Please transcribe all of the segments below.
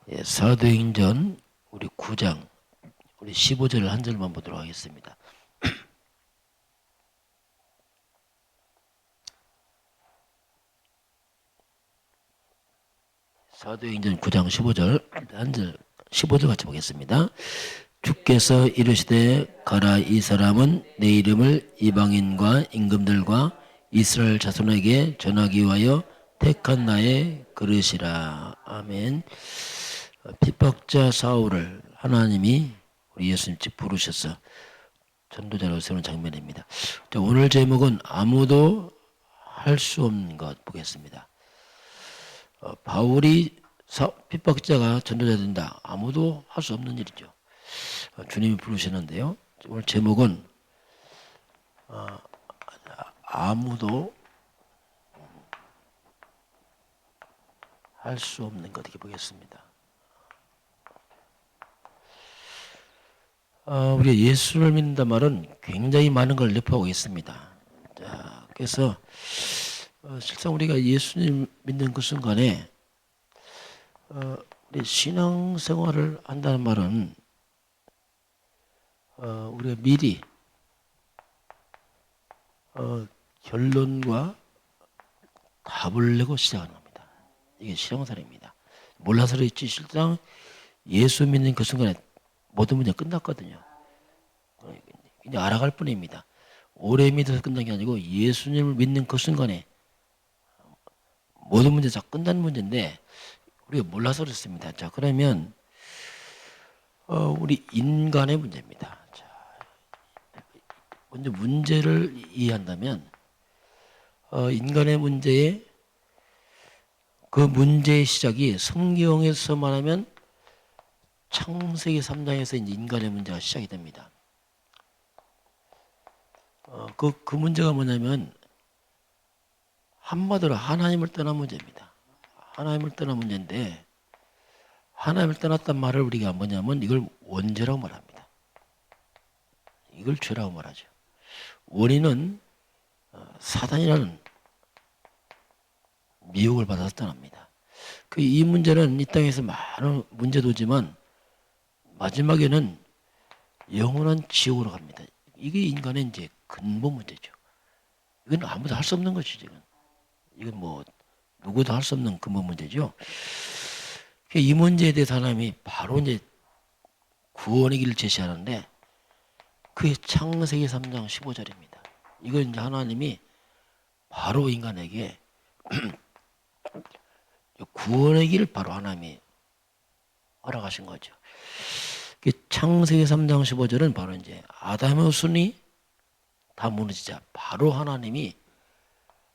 예, 사도행전 우리 9장 우리 15절 한 절만 보도록 하겠습니다. 사도행전 9장 15절 한 절 15절 같이 보겠습니다. 주께서 이르시되 가라, 이 사람은 내 이름을 이방인과 임금들과 이스라엘 자손에게 전하기 위하여 택한 나의 그릇이라. 아멘. 핍박자 사울을 하나님이 우리 예수님 집 부르셔서 전도자로 세우는 장면입니다. 오늘 제목은 아무도 할 수 없는 것 보겠습니다. 바울이 핍박자가 전도자 된다. 아무도 할 수 없는 일이죠. 주님이 부르시는데요. 오늘 제목은 아무도 할 수 없는 것 이렇게 보겠습니다. 우리가 예수를 믿는다 말은 굉장히 많은 걸 내포하고 있습니다. 자, 그래서 실상 우리가 예수님 믿는 그 순간에 우리 신앙생활을 한다는 말은 우리가 미리 결론과 답을 내고 시작하는 겁니다. 이게 신앙생활입니다. 몰라서 그렇지 실상 예수 믿는 그 순간에 모든 문제가 끝났거든요. 그냥 알아갈 뿐입니다. 오래 믿어서 끝난 게 아니고 예수님을 믿는 그 순간에 모든 문제가 다 끝난 문제인데 우리가 몰라서 그렇습니다. 자, 그러면 우리 인간의 문제입니다. 자, 먼저 문제를 이해한다면 인간의 문제에 그 문제의 시작이 성경에서 말하면 창세기 3장에서 이제 인간의 문제가 시작이 됩니다. 그 문제가 뭐냐면 한마디로 하나님을 떠난 문제입니다. 하나님을 떠난 문제인데 하나님을 떠났단 말을 우리가 뭐냐면 이걸 원죄라고 말합니다. 이걸 죄라고 말하죠. 원인은 사단이라는 미혹을 받아서 떠납니다. 이 문제는 이 땅에서 많은 문제도지만 마지막에는 영원한 지옥으로 갑니다. 이게 인간의 이제 근본 문제죠. 이건 아무도 할 수 없는 것이죠. 이건 뭐 누구도 할 수 없는 근본 문제죠. 이 문제에 대해서 하나님이 바로 이제 구원의 길을 제시하는데 그게 창세기 3장 15절입니다. 이건 이제 하나님이 바로 인간에게 구원의 길을 바로 하나님이 허락하신 거죠. 창세기 3장 15절은 바로 이제 아담의 후손이 다 무너지자 바로 하나님이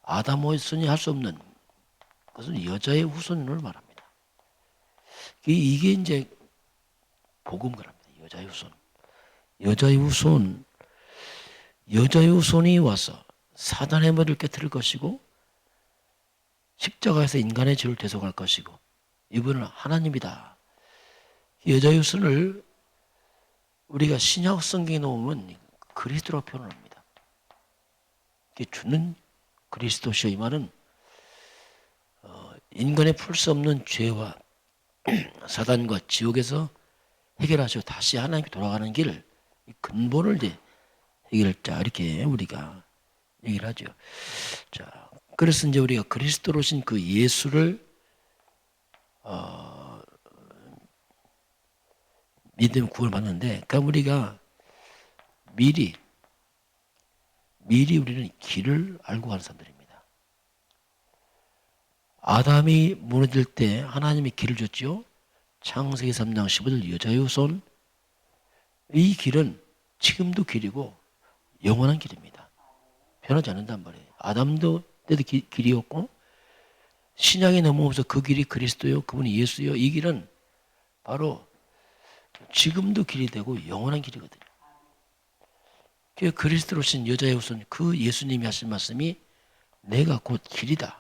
아담의 후손이 할 수 없는 것은 여자의 후손을 말합니다. 이게 이제 복음가랍니다. 여자의 후손. 여자의 후손이 와서 사단의 머리를 깨뜨릴 것이고 십자가에서 인간의 죄를 대속할 것이고 이분은 하나님이다. 여자의 후손을 우리가 신약 성경에 놓으면 그리스도라고 표현합니다. 주는 그리스도시요. 이 말은 인간의 풀 수 없는 죄와 사단과 지옥에서 해결하시고 다시 하나님께 돌아가는 길, 근본을 이제 해결자 이렇게 우리가 얘기를 하죠. 자, 그래서 이제 우리가 그리스도로 오신 그 예수를 믿으면 구원을 받는데, 그러니까 우리가 미리 우리는 길을 알고 가는 사람들입니다. 아담이 무너질 때 하나님이 길을 줬죠. 창세기 3장 15절 여자의 후손. 이 길은 지금도 길이고 영원한 길입니다. 변하지 않는단 말이에요. 아담도 때도 길이었고 신약에 넘어오면서 그 길이 그리스도요, 그분이 예수요. 이 길은 바로 지금도 길이 되고 영원한 길이거든요. 그리스도로 오신 여자의 후손, 그 예수님이 하신 말씀이 내가 곧 길이다,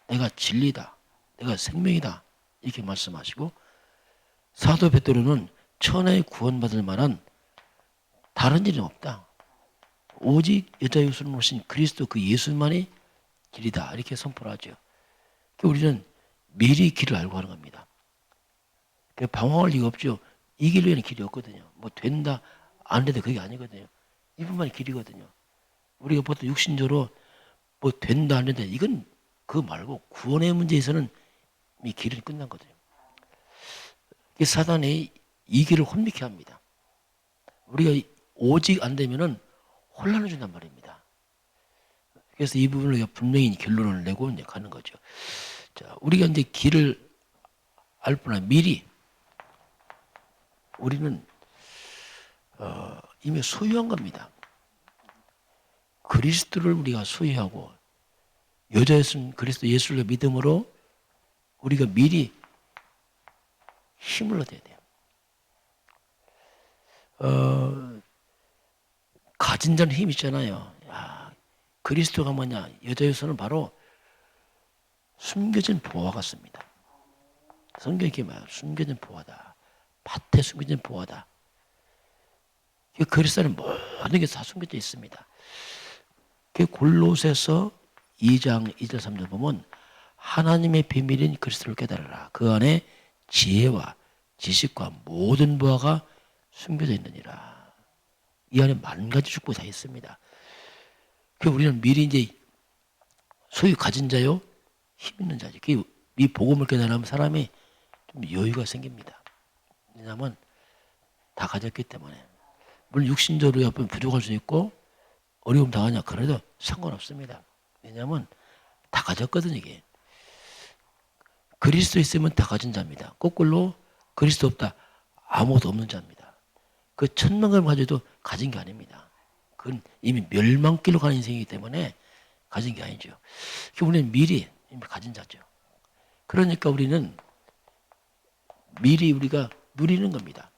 내가 진리다, 내가 생명이다 이렇게 말씀하시고, 사도 베드로는 천하에 구원받을 만한 다른 일은 없다, 오직 여자의 후손으로 오신 그리스도 그 예수만이 길이다 이렇게 선포를 하죠. 우리는 미리 길을 알고 하는 겁니다. 방황할 이유가 없죠. 이기려는 길이 없거든요. 뭐 된다 안 된다 그게 아니거든요. 이분만이 길이거든요. 우리가 보통 육신적으로 뭐 된다 안 된다 이건 그거 말고 구원의 문제에서는 이 길은 끝난 거거든요. 사단이 이 길을 혼미케 합니다. 우리가 오직 안 되면은 혼란을 준단 말입니다. 그래서 이 부분을 분명히 결론을 내고 이제 가는 거죠. 자, 우리가 이제 길을 알 뿐만 미리 우리는 이미 소유한 겁니다. 그리스도를 우리가 소유하고 여자였으면 그리스도 예수를 믿음으로 우리가 미리 힘을 얻어야 돼요. 가진 자는 힘 있잖아요. 야, 그리스도가 뭐냐? 여자에서는 바로 숨겨진 보화 같습니다. 성경이 이렇게 말해요. 숨겨진 보화다. 밭에 숨겨진 보화다. 그리스도는 모든 게 다 숨겨져 있습니다. 그 골로새서 2장 2절 3절 보면 하나님의 비밀인 그리스도를 깨달으라. 그 안에 지혜와 지식과 모든 보화가 숨겨져 있느니라. 이 안에 만 가지 축복이 다 있습니다. 그 우리는 미리 이제 소유 가진 자요, 힘 있는 자죠. 이 복음을 깨달으면 사람이 좀 여유가 생깁니다. 왜냐하면 다 가졌기 때문에. 물론 육신적으로 옆에 부족할 수 있고 어려움 당하냐 그래도 상관없습니다. 왜냐하면 다 가졌거든요. 이게. 그리스도 있으면 다 가진 자입니다. 거꾸로 그리스도 없다. 아무것도 없는 자입니다. 그 천명을 가져도 가진 게 아닙니다. 그건 이미 멸망길로 가는 인생이기 때문에 가진 게 아니죠. 우리는 미리 이미 가진 자죠. 그러니까 우리는 미리 우리가 누리는 겁니다.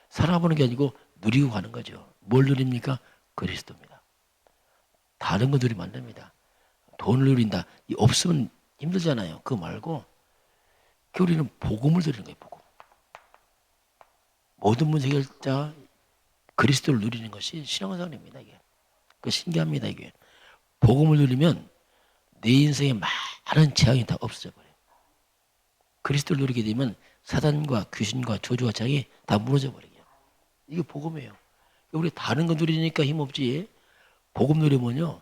살아보는 게 아니고 누리고 가는 거죠. 뭘 누립니까? 그리스도입니다. 다른 거 누리면 안 됩니다. 돈을 누린다. 없으면 힘들잖아요. 그거 말고 우리는 복음을 누리는 거예요. 복음. 모든 문제 해결자 그리스도를 누리는 것이 신앙생활입니다. 이게. 그 신기합니다. 이게. 복음을 누리면 내 인생에 많은 재앙이 다 없어져 버려요. 그리스도를 누리게 되면 사단과 귀신과 저주와 재앙이 다 무너져 버려요. 이게 복음이에요. 우리 다른 거 누리니까 힘없지. 복음 누리면요.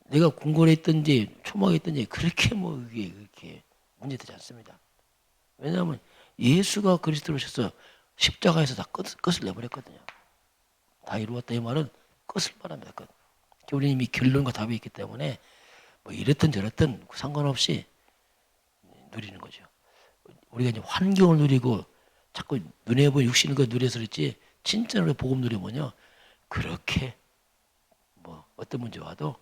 내가 궁궐에 있든지 초막에 있든지 그렇게 뭐 이게 그렇게 문제되지 않습니다. 왜냐하면 예수가 그리스도로 오셔서 십자가에서 다 끝을 내버렸거든요. 다 이루었다 이 말은 끝을 말합니다. 끝. 우리는 이미 결론과 답이 있기 때문에 뭐 이랬든 저랬든 상관없이 누리는 거죠. 우리가 이제 환경을 누리고 자꾸 눈에 보이는 육신을 누려서 그랬지 진짜로 복음 누리면요 그렇게 뭐 어떤 문제 와도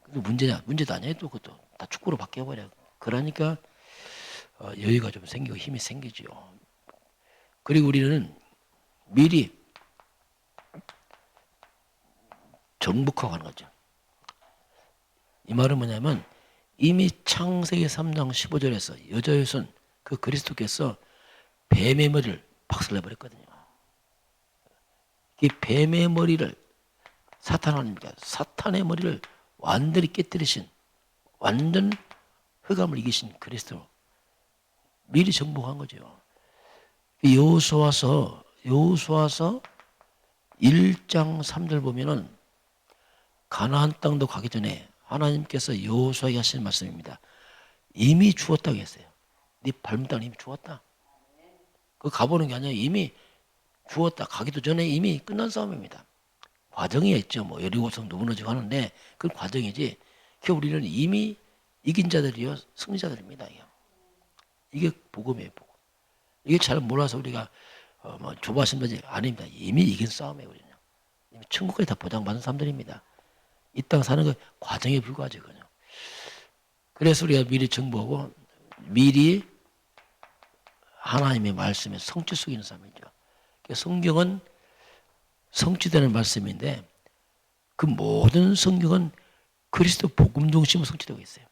문제도 아니에요. 또 그것도 다 축구로 바뀌어버려. 그러니까 여유가 좀 생기고 힘이 생기죠. 그리고 우리는 미리 정복하고 가는 거죠. 이 말은 뭐냐면 이미 창세기 3장 15절에서 여자여선 그 그리스도께서 뱀의 머리를 박살내버렸거든요. 이 뱀의 머리를 사탄 아닙니까? 사탄의 머리를 완전히 깨뜨리신 완전 흑암을 이기신 그리스도 미리 정복한 거죠. 여호수아서 1장 3절 보면은 가나안 땅도 가기 전에 하나님께서 여호수아에게 하신 말씀입니다. 이미 주었다고 했어요. 네 발밑땅은 이미 주었다. 그 가보는 게 아니라 이미 주었다. 가기도 전에 이미 끝난 싸움입니다. 과정이 있죠. 뭐 여리고성도 무너지고 하는데 그 과정이지. 우리는 이미 이긴 자들이요 승리자들입니다. 이게 복음이에요. 복음. 이게 잘 몰라서 우리가 뭐 조바심까지 아닙니다. 이미 이긴 싸움이에요. 우리는. 이미 천국까지 다 보장받은 사람들입니다. 이 땅 사는 거 과정에 불과하죠. 그냥. 그래서 우리가 미리 정보하고 미리 하나님의 말씀에 성취 속에 있는 사람이죠. 성경은 성취되는 말씀인데 그 모든 성경은 그리스도 복음 중심으로 성취되고 있어요.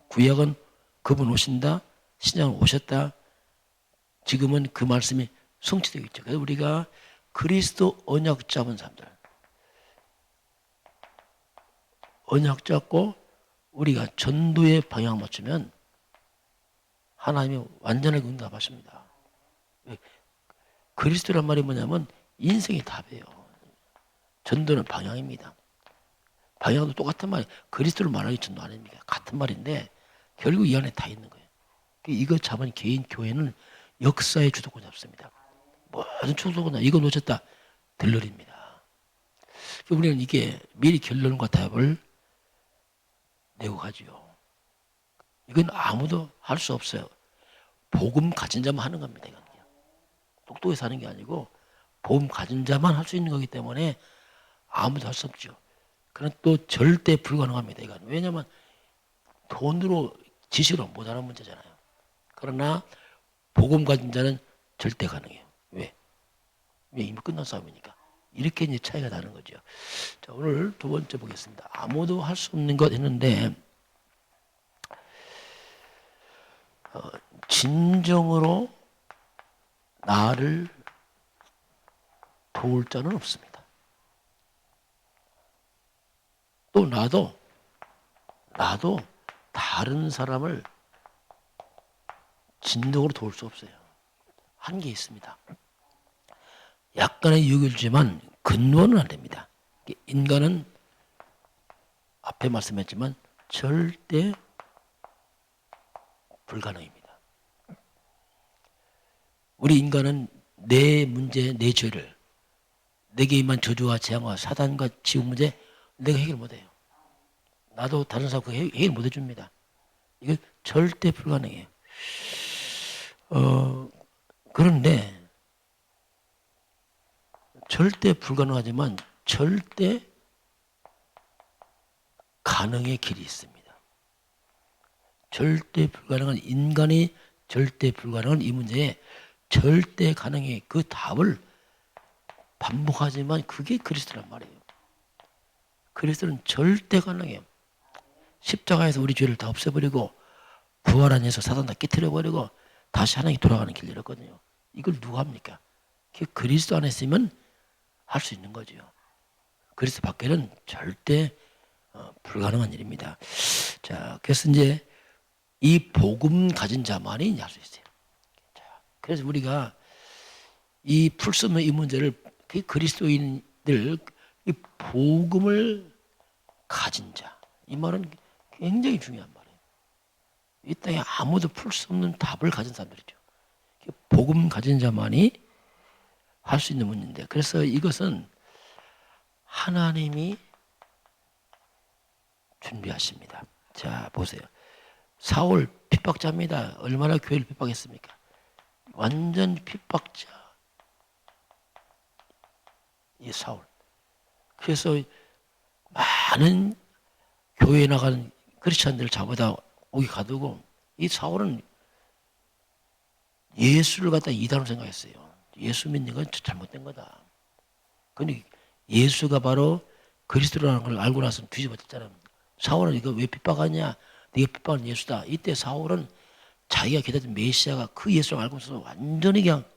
구약은 그분 오신다, 신약은 오셨다. 지금은 그 말씀이 성취되고 있죠. 그래서 우리가 그리스도 언약 잡은 사람들, 언약 잡고 우리가 전도의 방향 맞추면 하나님이 완전하게 응답하십니다. 그리스도란 말이 뭐냐면 인생의 답이에요. 전도는 방향입니다. 방향도 똑같은 말이에요. 그리스도를 말하기 전도 아닙니까? 같은 말인데 결국 이 안에 다 있는 거예요. 이거 잡은 개인 교회는 역사의 주도권 잡습니다. 모든 주도권 이거 놓쳤다 들러립니다. 우리는 이게 미리 결론과 답을 내고 가지요. 이건 아무도 할 수 없어요. 복음 가진 자만 하는 겁니다. 이건 똑똑해서 하는 게 아니고 복음 가진 자만 할 수 있는 거기 때문에 아무도 할 수 없죠. 그건 또 절대 불가능합니다. 이건 왜냐하면 돈으로 지식으로 못 하는 문제잖아요. 그러나 복음 가진 자는 절대 가능해요. 왜? 이미 끝난 싸움이니까. 이렇게 이제 차이가 나는 거죠. 자, 오늘 두 번째 보겠습니다. 아무도 할 수 없는 것 했는데 진정으로 나를 도울 자는 없습니다. 또 나도 다른 사람을 진정으로 도울 수 없어요. 한계 있습니다. 약간의 유익을 주지만 근원은 안 됩니다. 인간은 앞에 말씀했지만 절대 불가능입니다. 우리 인간은 내 문제, 내 죄를 내게 임한 저주와 재앙과 사단과 지옥 문제 내가 해결 못해요. 나도 다른 사람 해결 못 해줍니다. 이거 절대 불가능해요. 그런데 절대 불가능하지만 절대 가능의 길이 있습니다. 절대 불가능한 인간이 절대 불가능한 이 문제에 절대 가능의 그 답을 반복하지만 그게 그리스도란 말이에요. 그리스도는 절대 가능해요. 십자가에서 우리 죄를 다 없애버리고 부활 안에서 사단 다 깨트려버리고 다시 하나님께 돌아가는 길 열었거든요. 이걸 누가 합니까? 그리스도 안에 있으면 할 수 있는 거죠. 그리스도 밖에는 절대 불가능한 일입니다. 자, 그래서 이제 이 복음 가진 자만이 할 수 있어요. 자, 그래서 우리가 이 풀 수 없는 이 문제를 그리스도인들 이 복음을 가진 자, 이 말은 굉장히 중요한 말이에요. 이 땅에 아무도 풀 수 없는 답을 가진 사람들이죠. 복음 가진 자만이 할 수 있는 문제인데, 그래서 이것은 하나님이 준비하십니다. 자, 보세요. 사울 핍박자입니다. 얼마나 교회를 핍박했습니까? 완전 핍박자. 이 사울. 그래서 많은 교회에 나가는 크리스찬들을 잡아다 오기 가두고, 이 사울은 예수를 갖다 이단으로 생각했어요. 예수 믿는 건 잘못된 거다. 근데 예수가 바로 그리스도라는 걸 알고 나서 뒤집어졌잖아요. 사울은 이거 왜 핍박하냐? 네가 핍박하는 예수다. 이때 사울은 자기가 기다린 메시아가 그 예수를 알고서 완전히 그냥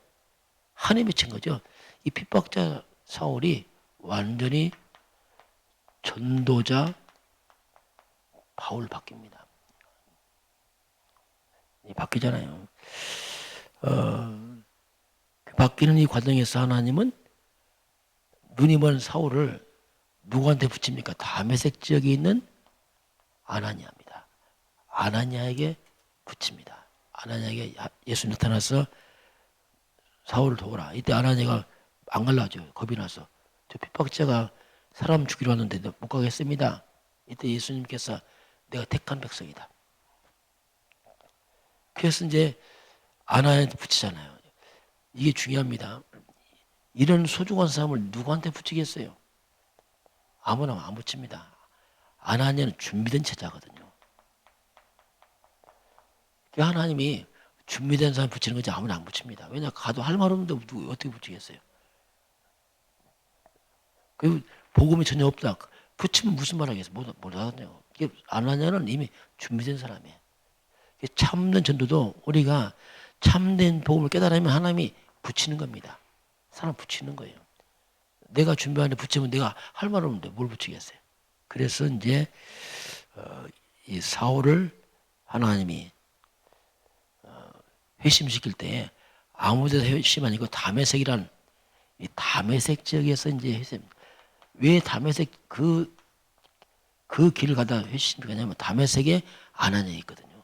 한에 맺힌 거죠. 이 핍박자 사울이 완전히 전도자 바울 바뀝니다. 바뀌잖아요. 바뀌는 이 과정에서 하나님은 눈이 먼 사울을 누구한테 붙입니까? 다메섹 지역에 있는 아나니아입니다. 아나니아에게 붙입니다. 아나니아에게 예수 나타나서 사울을 도우라. 이때 아나니아가 안 갈라죠. 겁이 나서. 저 핍박자가 사람 죽이러 왔는데 못 가겠습니다. 이때 예수님께서 내가 택한 백성이다. 그래서 이제 아나니아한테 붙이잖아요. 이게 중요합니다. 이런 소중한 사람을 누구한테 붙이겠어요? 아무나 안 붙입니다. 아나니아는 준비된 제자거든요. 하나님이 준비된 사람 붙이는 거지 아무나 안 붙입니다. 왜냐 가도 할 말 없는데 어떻게 붙이겠어요? 그 복음이 전혀 없다. 붙이면 무슨 말 하겠어요? 못 하거든요. 아나니아는 이미 준비된 사람이에요. 참된 전도도 우리가 참된 복음을 깨달으면 하나님이 붙이는 겁니다. 사람 붙이는 거예요. 내가 준비하는데 붙이면 내가 할 말 없는데 뭘 붙이겠어요? 그래서 이제 이 사울을 하나님이 회심시킬 때 아무데도 회심 아니고 다메섹이란 이 다메섹 지역에서 이제 회심. 왜 다메섹 그 길을 가다 회심시키냐면 다메섹에 아나니아가 있거든요.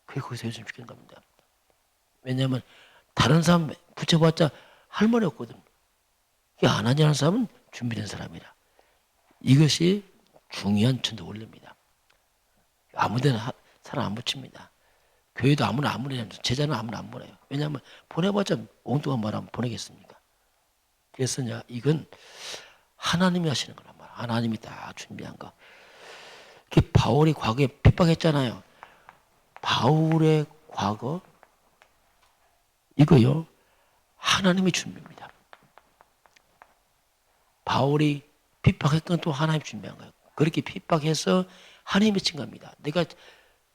그게 거기서 회심시키는 겁니다. 왜냐하면 다른 사람 붙여봤자 할 말이 없거든. 이 아나니아라는 사람은 준비된 사람이라. 이것이 중요한 전도 원리입니다. 아무데나 사람 안 붙입니다. 교회도 아무나 안 보내요. 제자는 아무나 안 보내요. 왜냐하면 보내봤자 엉뚱한 말하면 보내겠습니까? 그래서 이건 하나님이 하시는 거란 말이야. 하나님이 다 준비한 거. 바울이 과거에 핍박했잖아요. 바울의 과거 이거요. 하나님의 준비입니다. 바울이 핍박했던 또 하나님 준비한 거예요. 그렇게 핍박해서 하나님이 친 겁니다. 내가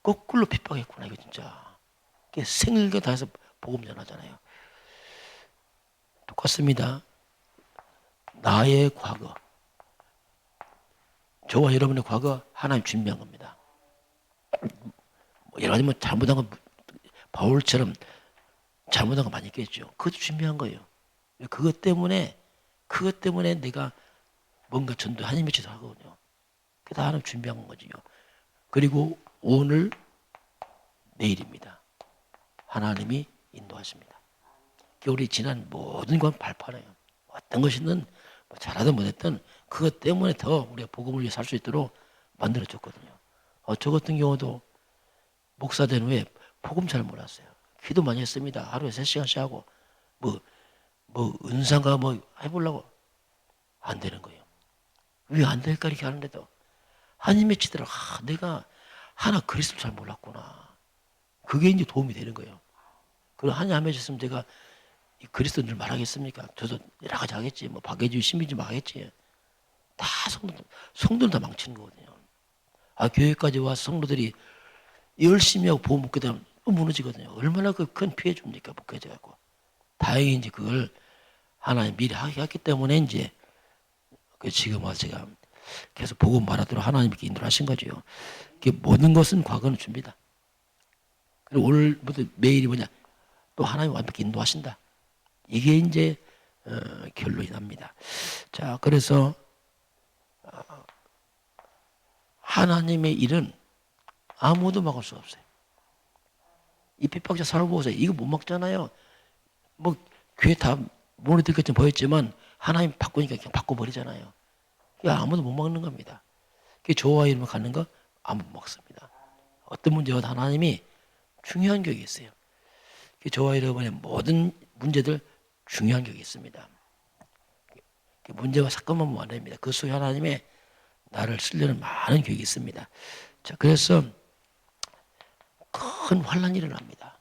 거꾸로 핍박했구나 이거 진짜. 생일과 다해서 복음 전하잖아요. 똑같습니다. 나의 과거, 저와 여러분의 과거 하나님 준비한 겁니다. 여러 가지 잘못한 거 바울처럼 잘못한 거 많이 있겠죠. 그것도 준비한 거예요. 그것 때문에 내가 뭔가 전도 하나님의 짓을 하거든요. 그게 다 하나님 준비한 거지요. 그리고 오늘 내일입니다. 하나님이 인도하십니다. 우리 지난 모든 건 발판이에요. 어떤 것이든 잘하든 못했든 그것 때문에 더 우리가 복음을 위해 살 수 있도록 만들어줬거든요. 저 같은 경우도 목사 된 후에 복음 잘 몰랐어요. 기도 많이 했습니다. 하루에 3시간씩 하고 은사가 해보려고 안 되는 거예요. 왜 안 될까 이렇게 하는데도 하나님의 치더라. 내가 하나 그리스도를 잘 몰랐구나. 그게 이제 도움이 되는 거예요. 그리고 하나님 안 해주셨으면 제가 이 그리스도를 말하겠습니까? 저도 여러 가지 하겠지. 박예주, 신민주 막 하겠지. 다 성도들 다 망치는 거거든요. 교회까지 와서 성도들이 열심히 하고 보험 먹게 되면 또 무너지거든요. 얼마나 큰 피해 줍니까? 묶여져갖고. 다행히 이제 그걸 하나님 미리 하기 때문에 이제 지금 와서 제가 계속 복음 말하도록 하나님께 인도를 하신 거죠. 모든 것은 과거는 준비다. 그리고 오늘부터 매일이 뭐냐? 또 하나님 완벽히 인도하신다. 이게 이제 결론이 납니다. 자, 그래서 하나님의 일은 아무도 막을 수 없어요. 이 핍박자 살아보세요. 이거 못 막잖아요. 교회 다 모니터 것처럼 보였지만 하나님 바꾸니까 그냥 바꿔버리잖아요. 이게 아무도 못 막는 겁니다. 저와 이름을 갖는 거 아무도 못 막습니다. 어떤 문제와도 하나님이 중요한 격이 있어요. 저와 여러분의 모든 문제들 중요한 격이 있습니다. 문제와 사건만 보면 안 됩니다. 그 속에 하나님의 나를 쓰려는 많은 격이 있습니다. 자, 그래서 큰 환란이 일어납니다.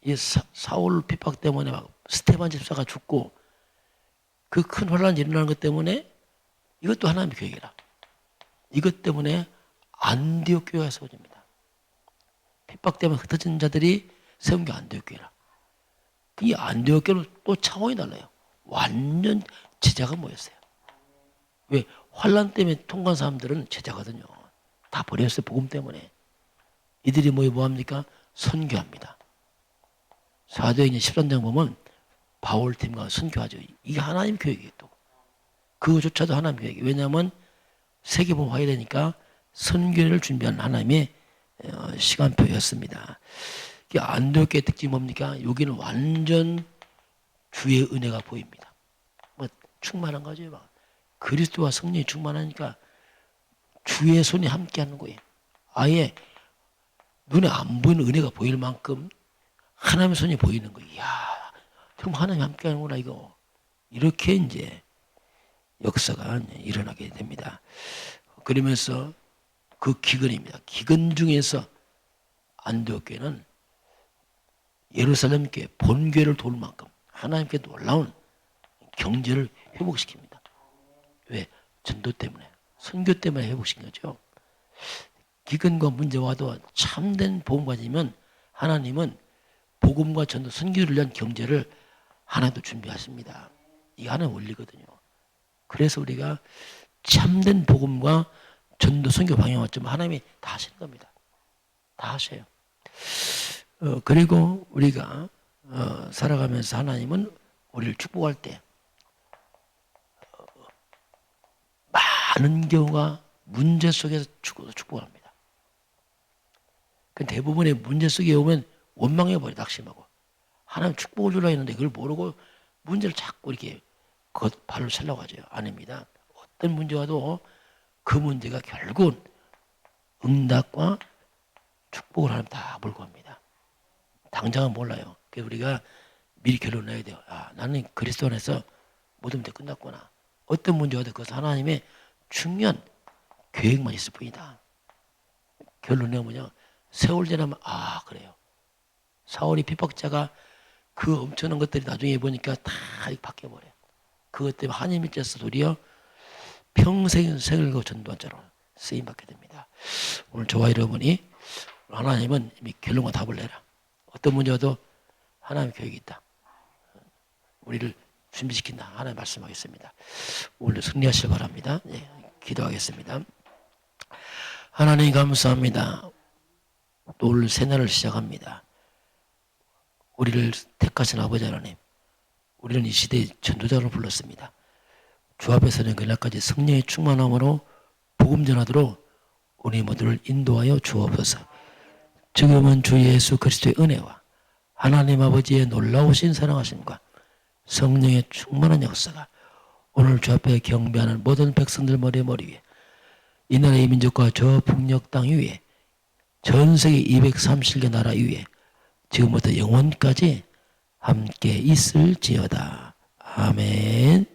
이 사울 핍박 때문에 막 스테반 집사가 죽고 그 큰 환란이 일어나는 것 때문에 이것도 하나님의 계획이라. 이것 때문에 안디옥 교회가 세워집니다. 핍박 때문에 흩어진 자들이 세운 게 안디옥 교회라. 이 안디옥 교회는 또 차원이 달라요. 완전 제자가 모였어요. 왜? 환란 때문에 통과한 사람들은 제자거든요. 다 버렸어요. 복음 때문에. 이들이 뭐합니까? 선교합니다. 사도행전 13장 보면 바울 팀과 선교하죠. 이게 하나님 교육이에요. 또 그거조차도 하나님 교육이에요. 왜냐하면 세계보험 화해야 되니까 선교를 준비한 하나님의 시간표였습니다. 안디옥교의 특징이 뭡니까? 여기는 완전 주의 은혜가 보입니다. 충만한 거죠. 그리스도와 성령이 충만하니까 주의 손이 함께하는 거예요. 아예 눈에 안 보이는 은혜가 보일 만큼 하나님의 손이 보이는 거예요. 이야, 정말 하나님이 함께하는구나 이거. 이렇게 이제 역사가 일어나게 됩니다. 그러면서 그 기근입니다. 기근 중에서 안디옥 교회는 예루살렘 교회 본교회를 도울 만큼 하나님께 놀라운 경제를 회복시킵니다. 왜? 전도 때문에, 선교 때문에 회복시킨 거죠. 기근과 문제와 와도 참된 복음 가지면 하나님은 복음과 전도, 선교를 위한 경제를 하나도 준비하십니다. 이게 하나의 원리거든요. 그래서 우리가 참된 복음과 전도, 선교 방향을 좀 하나님이 다 하시는 겁니다. 다 하셔요. 그리고 우리가 살아가면서 하나님은 우리를 축복할 때 많은 경우가 문제 속에서 축복합니다. 그 대부분의 문제 속에 오면 원망해버려, 낙심하고. 하나님 축복을 주려 했는데 그걸 모르고 문제를 자꾸 이렇게 발을 세려고 하죠. 아닙니다. 어떤 문제 와도 그 문제가 결국은 응답과 축복을 하나님 다 불구합니다. 당장은 몰라요. 그래서 우리가 미리 결론을 내야 돼요. 아, 나는 그리스도 안에서 모든 문제 끝났구나. 어떤 문제가 와도 그것은 하나님의 중요한 계획만 있을 뿐이다. 결론은 뭐냐? 세월 지나면 아 그래요. 사울이 핍박자가 그 엄청난 것들이 나중에 보니까 다 바뀌어버려요. 그것 때문에 하나님의 째서 도리어 평생 생을 거 전도한 자로 쓰임받게 됩니다. 오늘 저와 여러분이 하나님은 이미 결론과 답을 내라. 어떤 문제와도 하나님의 계획이 있다. 우리를 준비시킨다. 하나님 말씀하겠습니다. 오늘 승리하시길 바랍니다. 네, 기도하겠습니다. 하나님 감사합니다. 또 오늘 새날을 시작합니다. 우리를 택하신 아버지 하나님, 우리는 이 시대의 전도자로 불렀습니다. 주 앞에서는 그날까지 성령의 충만함으로 복음 전하도록 우리 모두를 인도하여 주옵소서. 지금은 주 예수 그리스도의 은혜와 하나님 아버지의 놀라우신 사랑하심과 성령의 충만한 역사가 오늘 주 앞에 경배하는 모든 백성들 머리 위에, 이 나라의 민족과 저 북녘 땅 위에, 전 세계 230개 나라 위에 지금부터 영원까지 함께 있을지어다. 아멘.